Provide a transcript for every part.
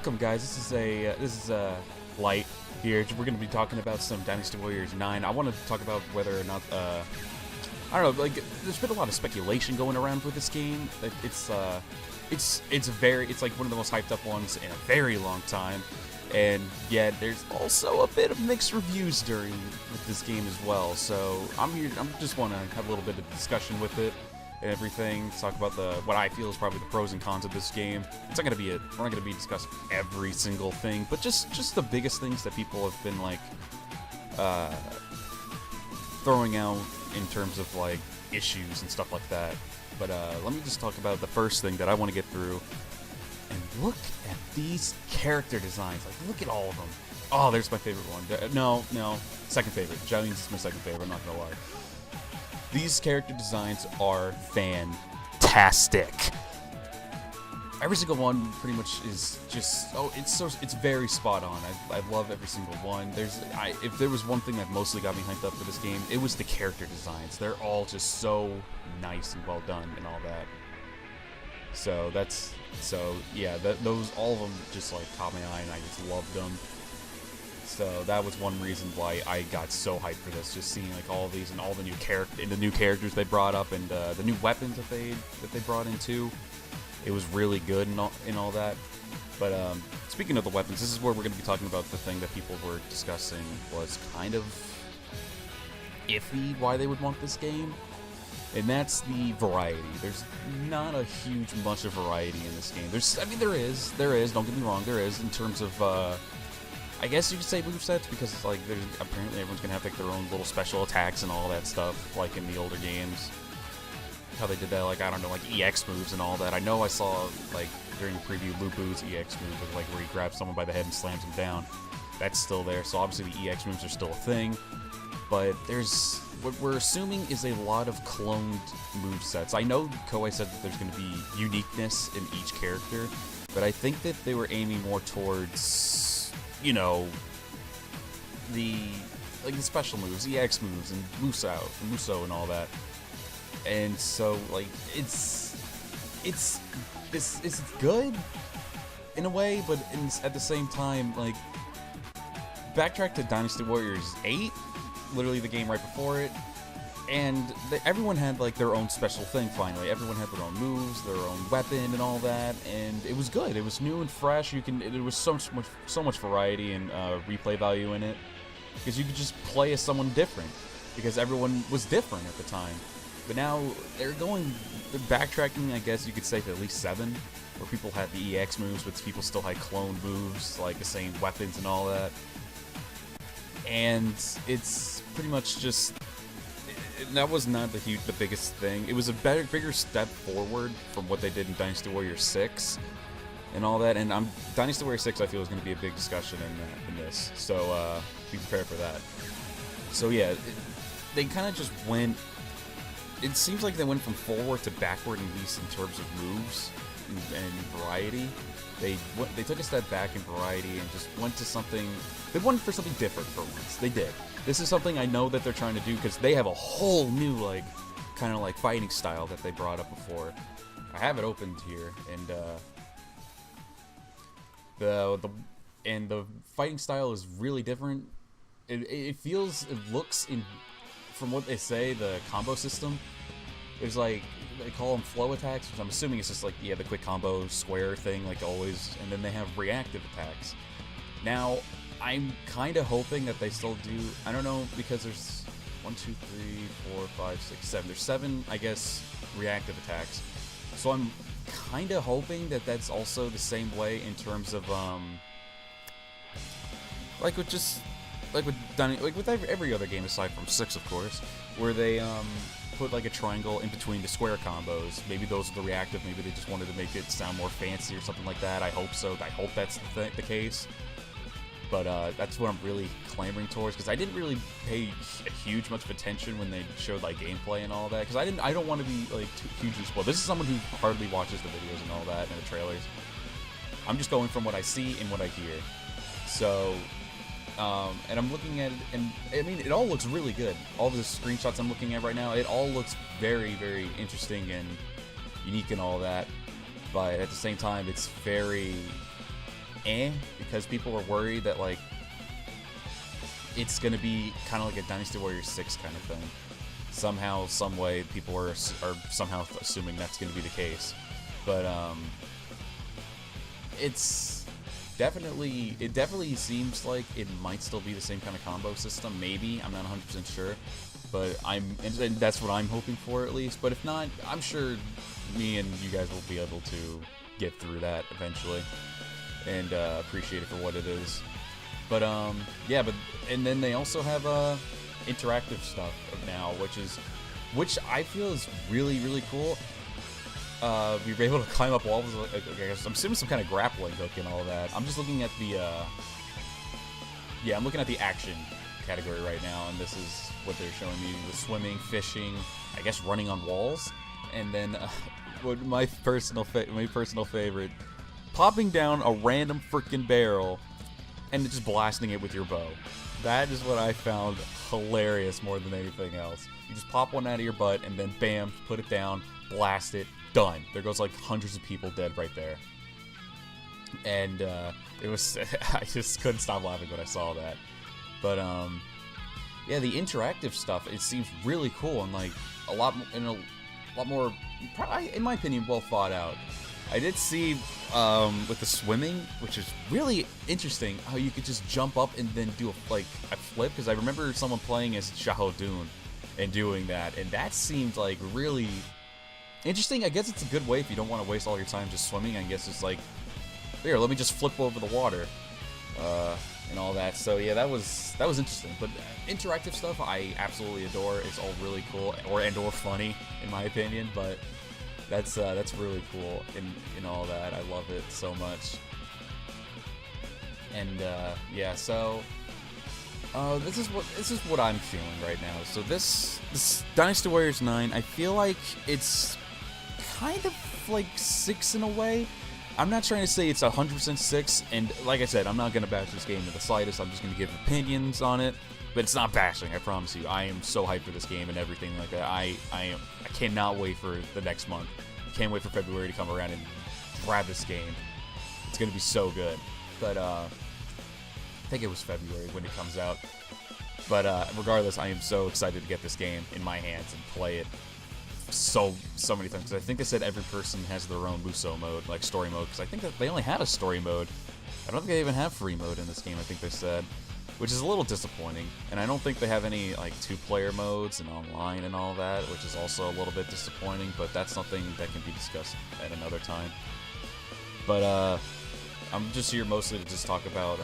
welcome, guys. This is Light here. We're going to be talking about some Dynasty Warriors 9. I want to talk about whether or not I don't know. Like, there's been a lot of speculation going around with this game. It's like one of the most hyped up ones in a very long time, and yet there's also a bit of mixed reviews with this game as well. So I'm just want to have a little bit of discussion with it and everything. Talk about what I feel is probably the pros and cons of this game. We're not gonna be discussing every single thing, but just the biggest things that people have been like throwing out in terms of like issues and stuff like that. But let me just talk about the first thing that I want to get through. And look at these character designs. Like, look at all of them. Oh, there's my favorite one. No, second favorite. Jolene's is my second favorite. I'm not gonna lie. These character designs are fantastic. Every single one pretty much is just it's very spot on. I love every single one. If there was one thing that mostly got me hyped up for this game, it was the character designs. They're all just so nice and well done and all that. So yeah, those all of them just like caught my eye and I just loved them. So that was one reason why I got so hyped for this, just seeing like all of these and all the new characters they brought up and the new weapons that they brought in too. It was really good and all that. But speaking of the weapons, this is where we're going to be talking about the thing that people were discussing was kind of iffy why they would want this game. And that's the variety. There's not a huge bunch of variety in this game. There is, don't get me wrong, there is in terms of I guess you could say movesets, because it's like apparently everyone's gonna have like their own little special attacks and all that stuff, like in the older games. How they did that, like, I don't know, like EX moves and all that. I know I saw like during the preview Lubu's EX move was like where he grabs someone by the head and slams him down. That's still there, so obviously the EX moves are still a thing. But what we're assuming is a lot of cloned movesets. I know Koei said that there's going to be uniqueness in each character, but I think that they were aiming more towards, you know, the special moves, EX moves, and Muso and all that. And so, like, it's good in a way, but at the same time, like, backtrack to Dynasty Warriors 8, literally the game right before it, and everyone had like their own special thing. Finally, everyone had their own moves, their own weapon, and all that, and it was good. It was new and fresh. There was so much variety and replay value in it, because you could just play as someone different, because everyone was different at the time. But now they're backtracking, I guess you could say, to at least 7, where people had the EX moves, but people still had cloned moves, like the same weapons and all that. And it's pretty much just that was not the biggest thing. It was a bigger step forward from what they did in Dynasty Warriors 6 and all that. And Dynasty Warriors 6, I feel, is going to be a big discussion in this. So be prepared for that. So yeah, they kind of just went. It seems like they went from forward to backward, at least in terms of moves and variety. They took a step back in variety and just went to something. They went for something different for once. They did. This is something I know that they're trying to do, because they have a whole new kind of fighting style that they brought up before. I have it opened here, and the fighting style is really different. It looks from what they say, the combo system. There's like, they call them flow attacks, which I'm assuming it's just like, yeah, the quick combo square thing like always, and then they have reactive attacks. Now, I'm kind of hoping that they still do, I don't know, because there's 1, 2, 3, 4, 5, 6, 7. There's 7, I guess, reactive attacks. So I'm kind of hoping that that's also the same way in terms of, like with every other game aside from 6, of course, where they, put like a triangle in between the square combos. Maybe those are the reactive, maybe they just wanted to make it sound more fancy or something like that. I hope so. I hope that's the case. But that's what I'm really clamoring towards, because I didn't really pay much of attention when they showed like gameplay and all that, because I don't want to be like too hugely spoiled. This is someone who hardly watches the videos and all that and the trailers. I'm just going from what I see and what I hear. So and I'm looking at it, and I mean, it all looks really good. All the screenshots I'm looking at right now, it all looks very, very interesting and unique and all that. But at the same time, it's very because people were worried that like it's gonna be kind of like a Dynasty Warriors 6 kind of thing. Somehow, some way, people are somehow assuming that's gonna be the case, but it definitely seems like it might still be the same kind of combo system. Maybe, I'm not 100% sure, but and that's what I'm hoping for at least. But if not, I'm sure me and you guys will be able to get through that eventually and appreciate it for what it is. But yeah, and then they also have interactive stuff now, which I feel is really, really cool. We were able to climb up walls. I guess I'm assuming some kind of grappling hook and all that. I'm just looking at the I'm looking at the action category right now, and this is what they're showing me: the swimming, fishing, I guess running on walls, and then my personal favorite, popping down a random freaking barrel and just blasting it with your bow. That is what I found hilarious more than anything else. You just pop one out of your butt and then bam, put it down, blast it, done. There goes like hundreds of people dead right there. And it was, I just couldn't stop laughing when I saw that. But yeah, the interactive stuff, it seems really cool and like a lot more, probably, in my opinion, well thought out. I did see with the swimming, which is really interesting, how you could just jump up and then do a flip, because I remember someone playing as Shahadun and doing that, and that seemed like really interesting. I guess it's a good way if you don't want to waste all your time just swimming. I guess it's like, here, let me just flip over the water and all that. So yeah, that was interesting. But interactive stuff I absolutely adore. It's all really cool or funny in my opinion, but that's really cool in all that. I love it so much. And yeah, so this is what I'm feeling right now. So this Dynasty Warriors 9, I feel like it's kind of like 6 in a way. I'm not trying to say it's 100% 6, and like I said, I'm not gonna bash this game in the slightest. I'm just gonna give opinions on it. But it's not bashing, I promise you. I am so hyped for this game and everything like that. I cannot wait for the next month. I can't wait for February to come around and grab this game. It's going to be so good. But I think it was February when it comes out. But regardless, I am so excited to get this game in my hands and play it so many times. Because I think they said every person has their own Muso mode, like story mode. Because I think that they only had a story mode. I don't think they even have free mode in this game, I think they said. Which is a little disappointing, and I don't think they have any like 2-player modes and online and all that, which is also a little bit disappointing, but that's something that can be discussed at another time. But I'm just here mostly to just talk about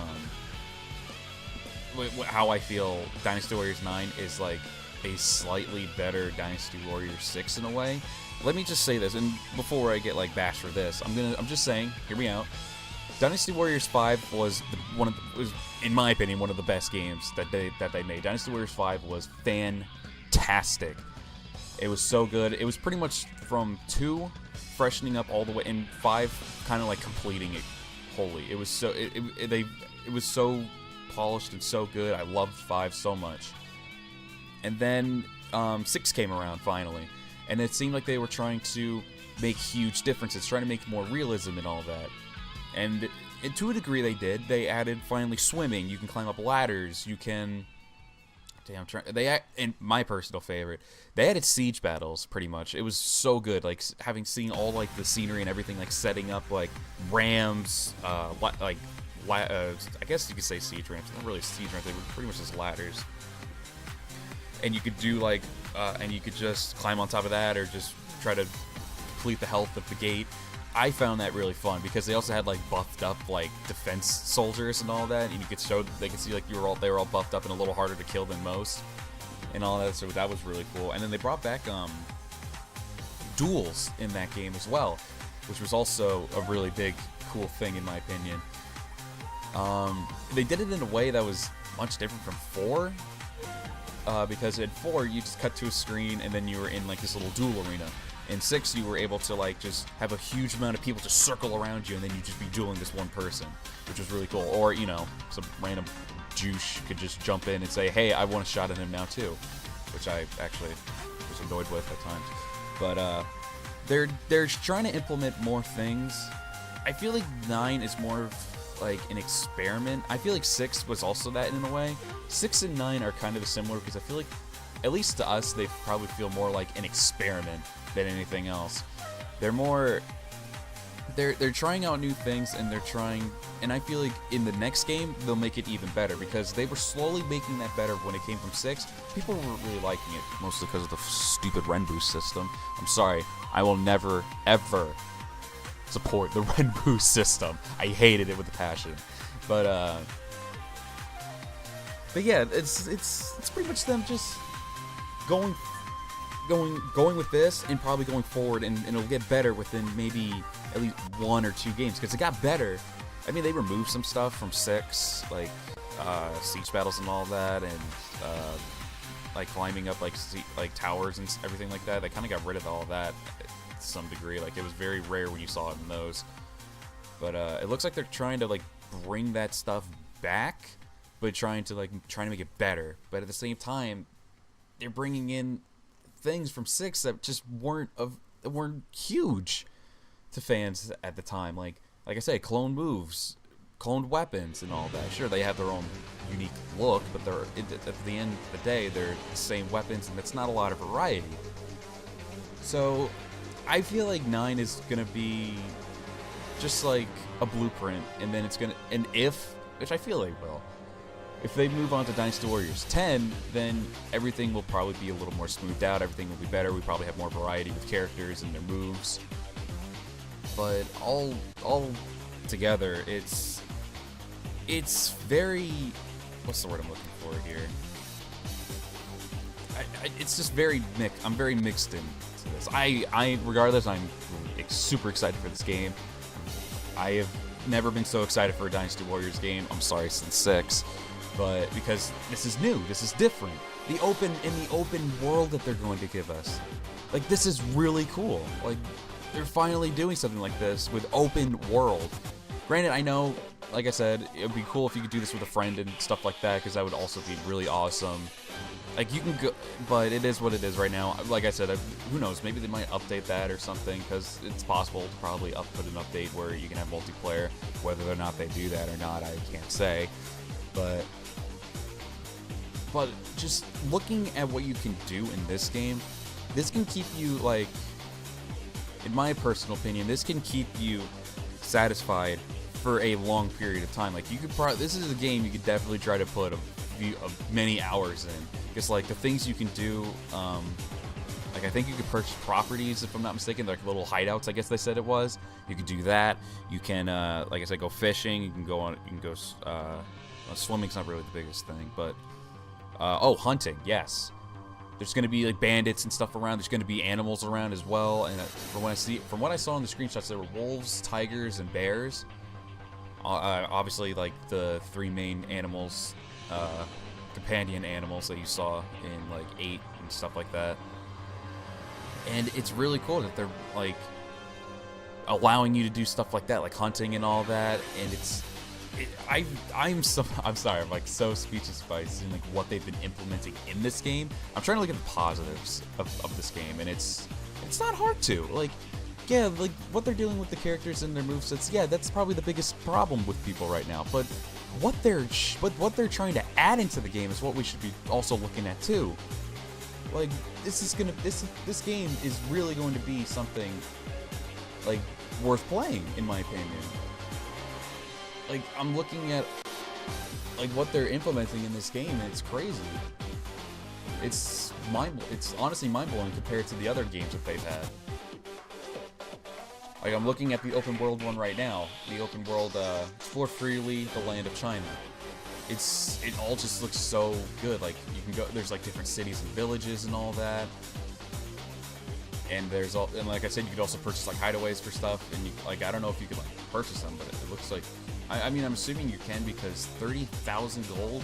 how I feel Dynasty Warriors 9 is like a slightly better Dynasty Warriors 6 in a way. Let me just say this, and before I get like bashed for this, I'm just saying, hear me out. Dynasty Warriors 5 was in my opinion, one of the best games that they made. Dynasty Warriors 5 was fantastic. It was so good. It was pretty much from 2 freshening up all the way, and 5 kind of like completing it wholly. It was so it was so polished and so good. I loved 5 so much. And then 6 came around finally, and it seemed like they were trying to make huge differences, trying to make more realism and all that. And to a degree they did. They added finally swimming. You can climb up ladders. You can... and my personal favorite, they added siege battles pretty much. It was so good, like seen all like the scenery and everything, like setting up like rams, I guess you could say siege ramps. Not really siege ramps. They were pretty much just ladders. And you could do like, and you could just climb on top of that, or just try to complete the health of the gate. I found that really fun because they also had like buffed up like defense soldiers and all that, and you could they could see like they were all buffed up and a little harder to kill than most, and all that. So that was really cool. And then they brought back duels in that game as well, which was also a really big cool thing in my opinion. They did it in a way that was much different from 4. Because in 4 you just cut to a screen and then you were in like this little duel arena. In 6 you were able to like just have a huge amount of people just circle around you, and then you'd just be dueling this one person, which was really cool. Or, you know, some random juice could just jump in and say, hey, I want a shot at him now too, which I actually was annoyed with at times. But they're trying to implement more things. I feel like 9 is more like an experiment. I feel like 6 was also that in a way. 6 and 9 are kind of similar because I feel like, at least to us, they probably feel more like an experiment than anything else. They're more, they're trying out new things, and and I feel like in the next game they'll make it even better because they were slowly making that better when it came from 6. People weren't really liking it, mostly because of the stupid Ren boost system. I'm sorry, I will never ever support the Ren boost system. I hated it with a passion, but yeah, it's pretty much them just going with this and probably going forward, and it'll get better within maybe at least 1 or 2 games because it got better. I mean, they removed some stuff from 6, like siege battles and all that, and like climbing up like towers and everything like that. They kind of got rid of all of that to some degree. Like, it was very rare when you saw it in those. But it looks like they're trying to like bring that stuff back, but trying to make it better. But at the same time, they're bringing in things from 6 that just weren't huge to fans at the time. Like I say, clone moves, cloned weapons, and all that. Sure, they have their own unique look, but at the end of the day, they're the same weapons, and it's not a lot of variety. So I feel like 9 is gonna be just like a blueprint, and then which I feel like will. If they move on to Dynasty Warriors 10, then everything will probably be a little more smoothed out. Everything will be better. We probably have more variety with characters and their moves. But all together, it's very, what's the word I'm looking for here? It's just very mixed. I'm very mixed into this. Regardless, I'm super excited for this game. I have never been so excited for a Dynasty Warriors game. I'm sorry, since 6. But because this is new, this is different. The open world that they're going to give us, like, this is really cool. Like, they're finally doing something like this with open world. Granted, I know, like I said, it would be cool if you could do this with a friend and stuff like that, because that would also be really awesome. Like, you can go, but it is what it is right now. Like I said, who knows? Maybe they might update that or something, because it's possible to probably put an update where you can have multiplayer. Whether or not they do that or not, I can't say. But just looking at what you can do in this game, this can keep you, like, in my personal opinion, this can keep you satisfied for a long period of time. Like, you could this is a game you could definitely try to put many hours in. Because, like, the things you can do, like, I think you could purchase properties, if I'm not mistaken, like little hideouts, I guess they said it was. You could do that. You can, like I said, go fishing. You can go swimming's not really the biggest thing, but hunting, yes. There's going to be like bandits and stuff around. There's going to be animals around as well. And from what I saw in the screenshots, there were wolves, tigers, and bears. Obviously, like the 3 main animals, companion animals that you saw in like 8 and stuff like that. And it's really cool that they're like allowing you to do stuff like that, like hunting and all that. And I'm sorry, I'm like so speechless by seeing like what they've been implementing in this game. I'm trying to look at the positives of this game, and it's not hard to. Like, yeah, like what they're doing with the characters and their movesets, yeah, that's probably the biggest problem with people right now. But what they're trying to add into the game is what we should be also looking at too. Like, this game is really going to be something like worth playing, in my opinion. Like, I'm looking at like what they're implementing in this game, and it's crazy. It's honestly mind-blowing compared to the other games that they've had. Like, I'm looking at the open world one right now. The open world, Explore Freely, the Land of China. It all just looks so good. Like, you can go, there's like different cities and villages and all that. And and like I said, you could also purchase like hideaways for stuff. And like, I don't know if you could like purchase them, but it looks like, I mean, I'm assuming you can, because 30,000 gold.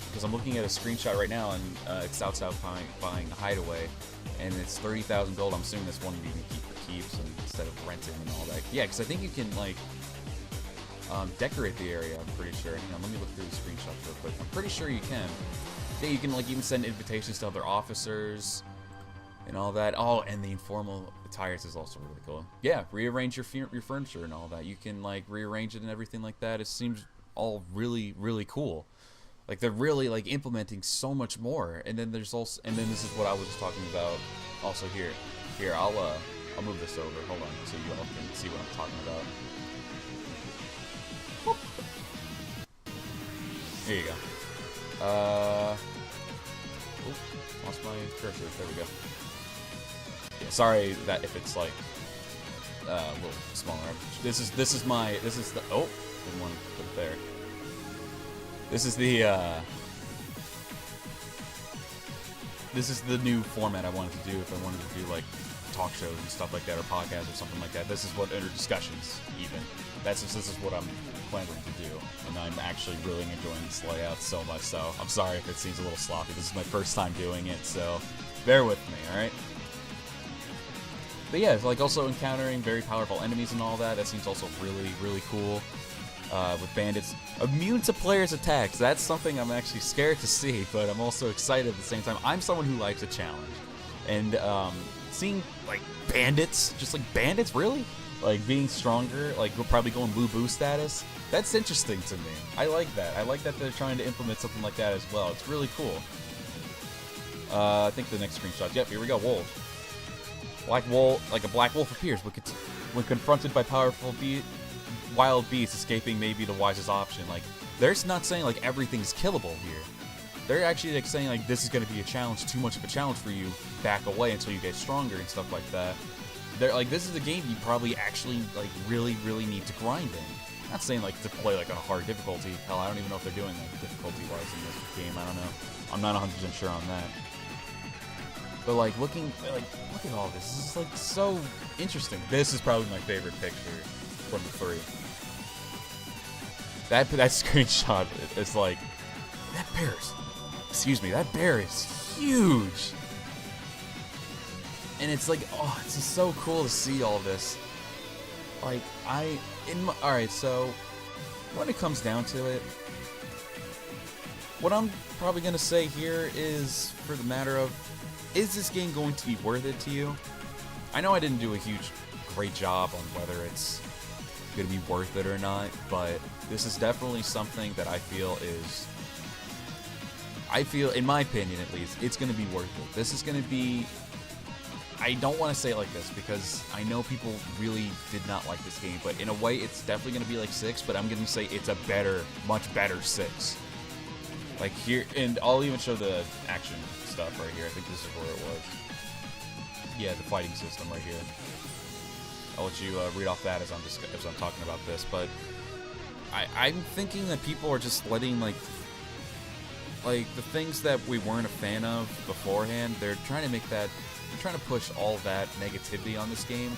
Because I'm looking at a screenshot right now, and it's outside buying a hideaway, and it's 30,000 gold. I'm assuming this one you can keep for keeps instead of renting and all that. Yeah, because I think you can like decorate the area. I'm pretty sure. Hang on, let me look through the screenshots real quick. I'm pretty sure you can. Yeah, you can like even send invitations to other officers. and all that. Oh, and the informal tires is also really cool. Yeah, rearrange your furniture and all that. You can like rearrange it and everything like that. It seems all really, really cool. Like they're really like implementing so much more. And then there's also, and then this is what I was talking about. Also here, I'll move this over. Hold on, so you all can see what I'm talking about. Whoop. Here you go. Lost my cursor. There we go. Yeah, sorry that if it's like a little smaller. This is the oh, didn't want to put it there. This is the new format I wanted to do if I wanted to do like talk shows and stuff like that, or podcasts or something like that. This is what, or discussions even. This is what I'm planning to do, and I'm actually really enjoying this layout so much. So I'm sorry if it seems a little sloppy. This is my first time doing it, so bear with me, all right? But yeah, it's like also encountering very powerful enemies and all that. That seems also really, really cool. With bandits immune to players' attacks. That's something I'm actually scared to see, but I'm also excited at the same time. I'm someone who likes a challenge, and seeing like bandits, just like bandits, really, like being stronger, like probably going blue boo status. That's interesting to me. I like that. I like that they're trying to implement something like that as well. It's really cool. I think the next screenshot. Yep, here we go. Wolves. Like a black wolf appears when confronted by powerful wild beasts. Escaping may be the wisest option. Like, they're not saying like everything's killable here. They're actually like saying like this is going to be a challenge, too much of a challenge for you. Back away until you get stronger and stuff like that. They're like, this is a game you probably actually like really, really need to grind in. Not saying like to play like on a hard difficulty. Hell, I don't even know if they're doing that difficulty-wise in this game. I don't know. I'm not 100% sure on that. But like look at all this. This is like so interesting. This is probably my favorite picture from the 3. That screenshot is like, that bear is huge. And it's like, oh, it's just so cool to see all this. Like alright, so when it comes down to it, what I'm probably gonna say here is for the matter of, is this game going to be worth it to you? I know I didn't do a great job on whether it's going to be worth it or not, but this is definitely something that I feel, in my opinion at least, it's going to be worth it. This is going to be, I don't want to say it like this because I know people really did not like this game, but in a way it's definitely going to be like 6, but I'm going to say it's a much better 6. Like here, and I'll even show the action stuff right here. I think this is where it was. Yeah, the fighting system right here. I'll let you read off that as I'm talking about this, but I'm thinking that people are just letting like the things that we weren't a fan of beforehand. They're trying to push all that negativity on this game,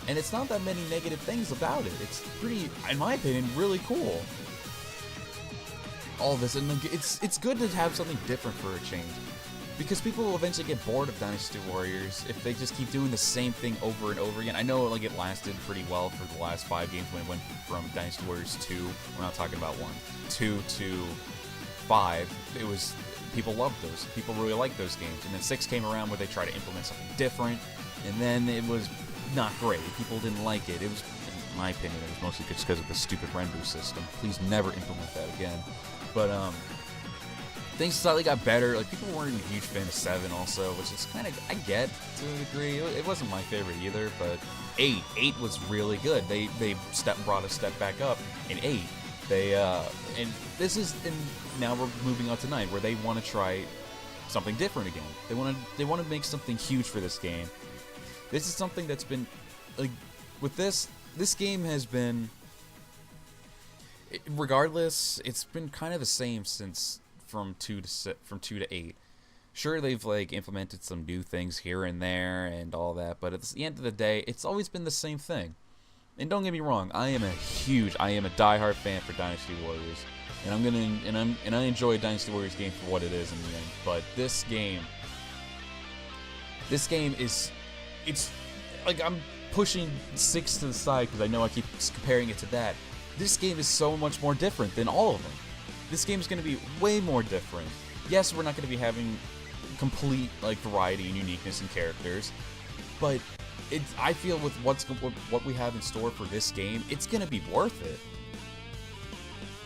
and it's not that many negative things about it. It's pretty, in my opinion, really cool. All this, and it's good to have something different for a change, because people will eventually get bored of Dynasty Warriors if they just keep doing the same thing over and over again. I know like it lasted pretty well for the last 5 games when it went from Dynasty Warriors 2, we're not talking about 1, 2 to 5. It was, people loved those. People really liked those games. And then 6 came around where they tried to implement something different, and then it was not great. People didn't like it. It was, in my opinion, it was mostly just because of the stupid Renbu system. Please never implement that again. But things slightly got better. Like, people weren't a huge fan of 7 also, which is kind of, I get to a degree. It wasn't my favorite either, but 8 was really good. They brought a step back up in 8. And this is, and now we're moving on to 9, where they want to try something different again. They want to make something huge for this game. This is something that's been, like, with this game has been, regardless, it's been kind of the same since from 2 to 8. Sure, they've like implemented some new things here and there and all that, but at the end of the day, it's always been the same thing. And don't get me wrong, I am a diehard fan for Dynasty Warriors, and I enjoy Dynasty Warriors game for what it is in the end. But this game is, it's like, I'm pushing 6 to the side because I know I keep comparing it to that. This game is so much more different than all of them. This game is going to be way more different. Yes, we're not going to be having complete like variety and uniqueness in characters, but I feel with what we have in store for this game, it's gonna be worth it.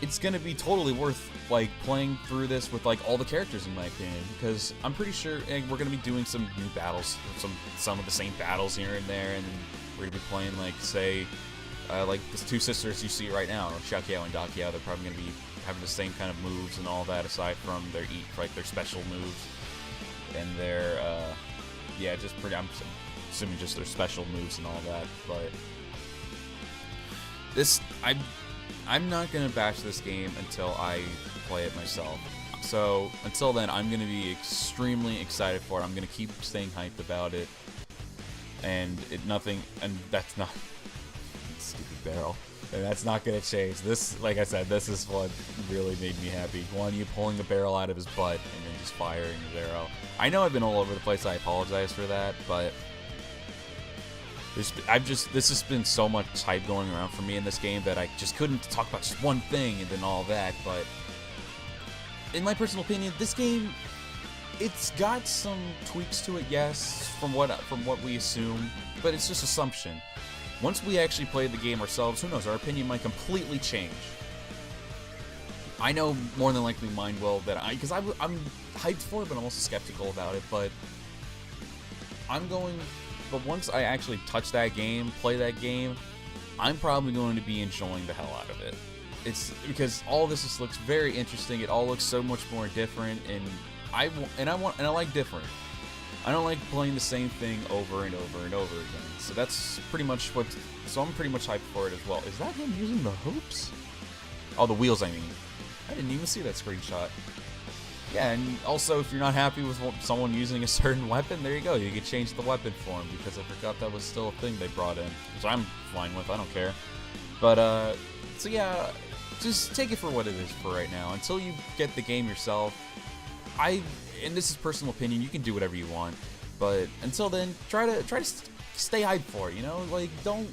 It's gonna be totally worth like playing through this with like all the characters, in my opinion, because I'm pretty sure we're gonna be doing some new battles, some of the same battles here and there, and we're gonna be playing like, say, like the two sisters you see right now, Shakyao and Dakiao. They're probably gonna be having the same kind of moves and all that, aside from their their special moves and their yeah, just pretty. I'm assuming just their special moves and all that, but this I'm not gonna bash this game until I play it myself. So until then, I'm gonna be extremely excited for it. I'm gonna keep staying hyped about it, and that's not stupid barrel. And that's not gonna change. This, like I said, this is what really made me happy. One, you pulling the barrel out of his butt and then just firing his arrow. I know I've been all over the place. I apologize for that, but this has been so much hype going around for me in this game that I just couldn't talk about just one thing and then all that. But in my personal opinion, this game, it's got some tweaks to it, yes, from what we assume, but it's just assumption. Once we actually play the game ourselves, who knows, our opinion might completely change. I know more than likely mine will, because I'm hyped for it, but I'm also skeptical about it. But once I actually touch that game, play that game, I'm probably going to be enjoying the hell out of it. It's because all this just looks very interesting. It all looks so much more different, and I like different. I don't like playing the same thing over and over and over again. So that's pretty much so I'm pretty much hyped for it as well. Is that him using the hoops? Oh, the wheels, I mean. I didn't even see that screenshot. Yeah, and also, if you're not happy with someone using a certain weapon, there you go. You can change the weapon for them, because I forgot that was still a thing they brought in. Which I'm fine with, I don't care. But, so yeah, just take it for what it is for right now. Until you get the game yourself, and this is personal opinion, you can do whatever you want. But until then, try to stay hyped for it, you know? Like, don't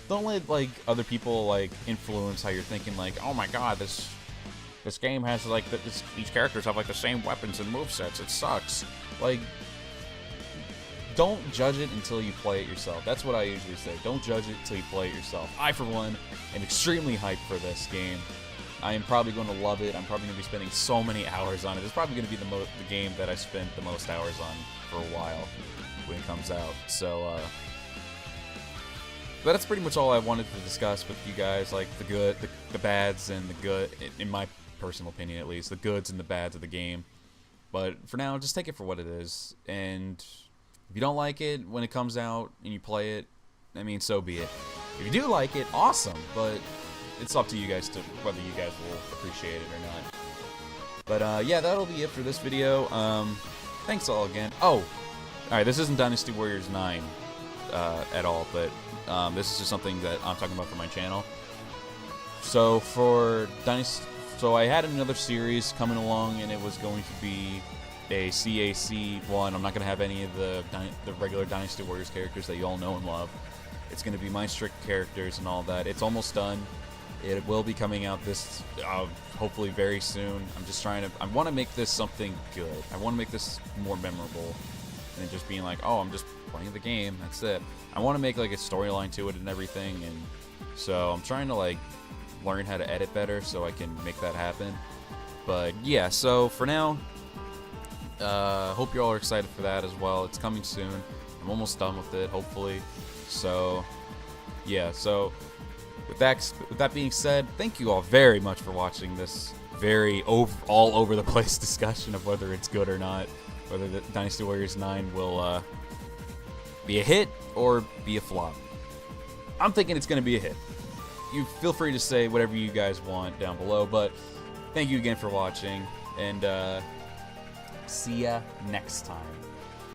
let, like, other people, like, influence how you're thinking, like, oh my god, this game has, like, these characters have, like, the same weapons and movesets. It sucks. Like, don't judge it until you play it yourself. That's what I usually say. Don't judge it until you play it yourself. I, for one, am extremely hyped for this game. I am probably going to love it. I'm probably going to be spending so many hours on it. It's probably going to be the game that I spent the most hours on for a while when it comes out. So, but that's pretty much all I wanted to discuss with you guys. Like, the good, the bads, and the good, in my personal opinion at least, the goods and the bads of the game. But for now, just take it for what it is. And if you don't like it when it comes out and you play it, I mean, so be it. If you do like it, awesome. But it's up to you guys to whether you guys will appreciate it or not. But yeah, that'll be it for this video. Thanks all again. Oh, alright, this isn't Dynasty Warriors 9 at all, but this is just something that I'm talking about for my channel. So for Dynasty, I had another series coming along, and it was going to be a CAC one. I'm not going to have any of the regular Dynasty Warriors characters that you all know and love. It's going to be my strict characters and all that. It's almost done. It will be coming out this, hopefully very soon. I want to make this something good. I want to make this more memorable than just being like, oh, I'm just playing the game, that's it. I want to make like a storyline to it and everything, and so I'm trying to like learn how to edit better so I can make that happen. But yeah, so for now, hope you all are excited for that as well. It's coming soon. I'm almost done with it, hopefully. So yeah, so with that being said, thank you all very much for watching this very all over the place discussion of whether it's good or not, whether the Dynasty Warriors 9 will be a hit or be a flop. I'm thinking it's going to be a hit. You feel free to say whatever you guys want down below, but thank you again for watching, and see ya next time.